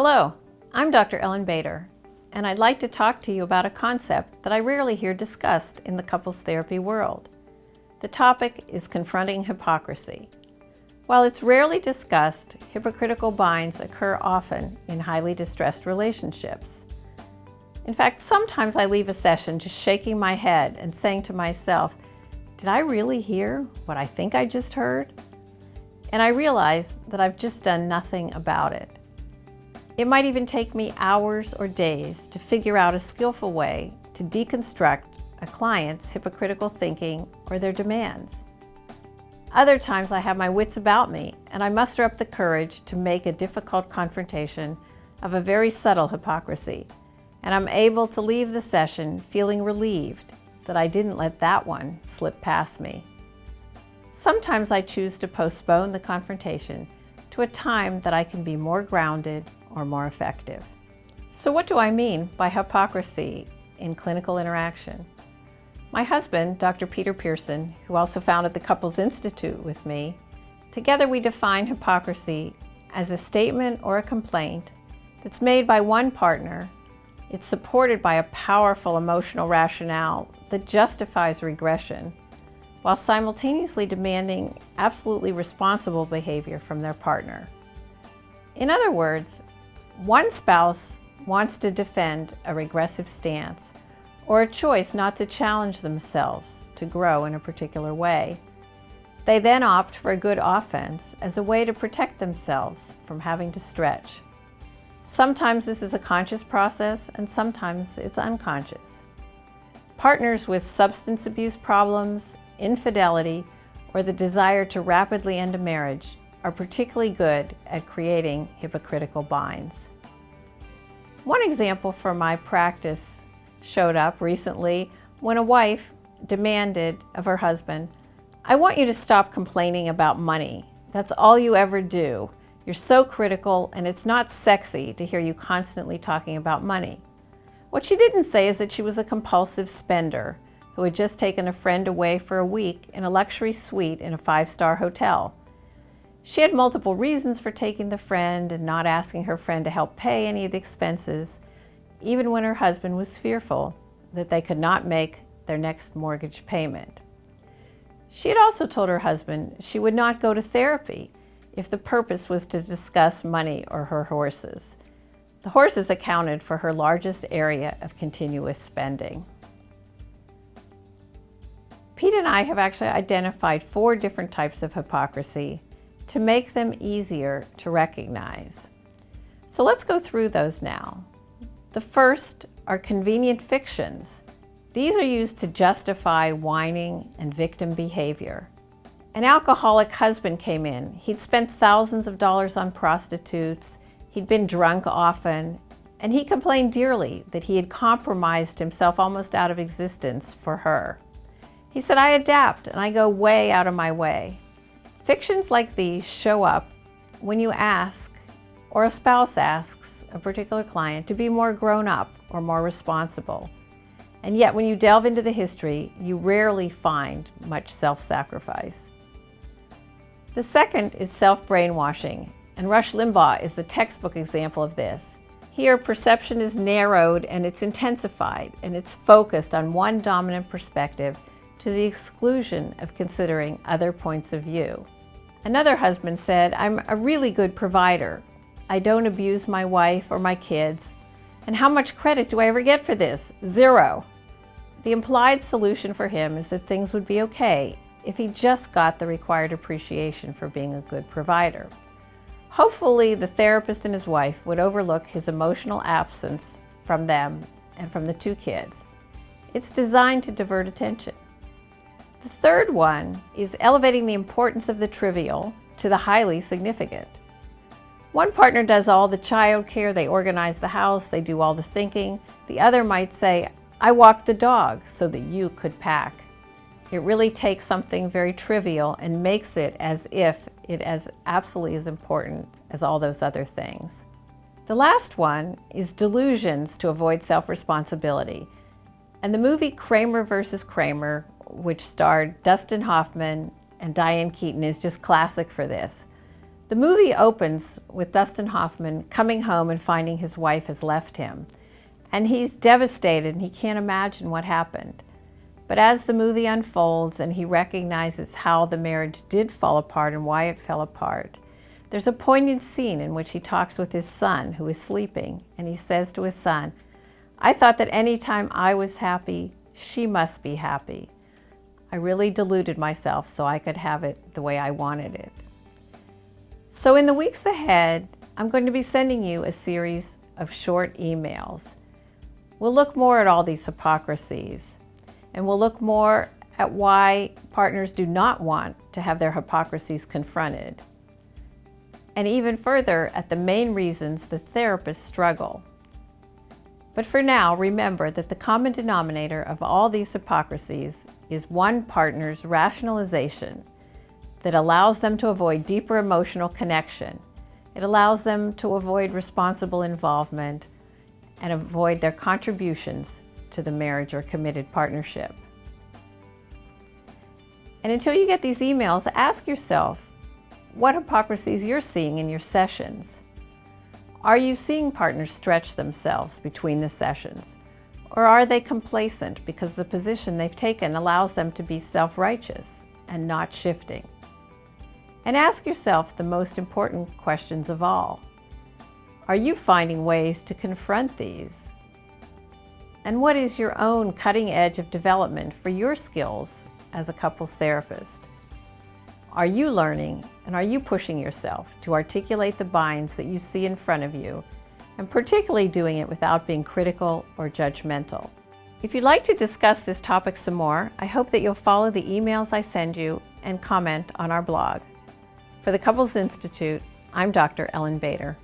Hello, I'm Dr. Ellyn Bader, and I'd like to talk to you about a concept that I rarely hear discussed in the couples therapy world. The topic is confronting hypocrisy. While it's rarely discussed, hypocritical binds occur often in highly distressed relationships. In fact, sometimes I leave a session just shaking my head and saying to myself, did I really hear what I think I just heard? And I realize that I've just done nothing about it. It might even take me hours or days to figure out a skillful way to deconstruct a client's hypocritical thinking or their demands. Other times I have my wits about me and I muster up the courage to make a difficult confrontation of a very subtle hypocrisy, and I'm able to leave the session feeling relieved that I didn't let that one slip past me. Sometimes I choose to postpone the confrontation to a time that I can be more grounded or more effective. So what do I mean by hypocrisy in clinical interaction? My husband, Dr. Peter Pearson, who also founded the Couples Institute with me, together we define hypocrisy as a statement or a complaint that's made by one partner. It's supported by a powerful emotional rationale that justifies regression, while simultaneously demanding absolutely responsible behavior from their partner. In other words, one spouse wants to defend a regressive stance or a choice not to challenge themselves to grow in a particular way. They then opt for a good offense as a way to protect themselves from having to stretch. Sometimes this is a conscious process and sometimes it's unconscious. Partners with substance abuse problems, infidelity, or the desire to rapidly end a marriage are particularly good at creating hypocritical binds. One example from my practice showed up recently when a wife demanded of her husband, "I want you to stop complaining about money. That's all you ever do. You're so critical and it's not sexy to hear you constantly talking about money." What she didn't say is that she was a compulsive spender who had just taken a friend away for a week in a luxury suite in a 5-star hotel. She had multiple reasons for taking the friend and not asking her friend to help pay any of the expenses, even when her husband was fearful that they could not make their next mortgage payment. She had also told her husband she would not go to therapy if the purpose was to discuss money or her horses. The horses accounted for her largest area of continuous spending. Pete and I have actually identified 4 different types of hypocrisy to make them easier to recognize. So let's go through those now. The first are convenient fictions. These are used to justify whining and victim behavior. An alcoholic husband came in. He'd spent thousands of dollars on prostitutes. He'd been drunk often, and he complained dearly that he had compromised himself almost out of existence for her. He said, "I adapt and I go way out of my way." Fictions like these show up when you ask, or a spouse asks, a particular client to be more grown up or more responsible. And yet when you delve into the history, you rarely find much self-sacrifice. The second is self-brainwashing, and Rush Limbaugh is the textbook example of this. Here, perception is narrowed and it's intensified, and it's focused on one dominant perspective to the exclusion of considering other points of view. Another husband said, "I'm a really good provider. I don't abuse my wife or my kids. And how much credit do I ever get for this? 0. The implied solution for him is that things would be okay if he just got the required appreciation for being a good provider. Hopefully, the therapist and his wife would overlook his emotional absence from them and from the 2 kids. It's designed to divert attention. The third one is elevating the importance of the trivial to the highly significant. One partner does all the child care, they organize the house, they do all the thinking. The other might say, "I walked the dog so that you could pack." It really takes something very trivial and makes it as if it is absolutely as important as all those other things. The last one is delusions to avoid self-responsibility. And the movie Kramer vs. Kramer, which starred Dustin Hoffman and Diane Keaton, is just classic for this. The movie opens with Dustin Hoffman coming home and finding his wife has left him. And he's devastated and he can't imagine what happened. But as the movie unfolds and he recognizes how the marriage did fall apart and why it fell apart, there's a poignant scene in which he talks with his son who is sleeping, and he says to his son, "I thought that any time I was happy, she must be happy. I really deluded myself so I could have it the way I wanted it." So in the weeks ahead, I'm going to be sending you a series of short emails. We'll look more at all these hypocrisies, and we'll look more at why partners do not want to have their hypocrisies confronted, and even further at the main reasons the therapists struggle. But for now, remember that the common denominator of all these hypocrisies is one partner's rationalization that allows them to avoid deeper emotional connection. It allows them to avoid responsible involvement and avoid their contributions to the marriage or committed partnership. And until you get these emails, ask yourself what hypocrisies you're seeing in your sessions. Are you seeing partners stretch themselves between the sessions? Or are they complacent because the position they've taken allows them to be self-righteous and not shifting? And ask yourself the most important questions of all. Are you finding ways to confront these? And what is your own cutting edge of development for your skills as a couples therapist? Are you learning and are you pushing yourself to articulate the binds that you see in front of you, and particularly doing it without being critical or judgmental? If you'd like to discuss this topic some more, I hope that you'll follow the emails I send you and comment on our blog. For the Couples Institute, I'm Dr. Ellyn Bader.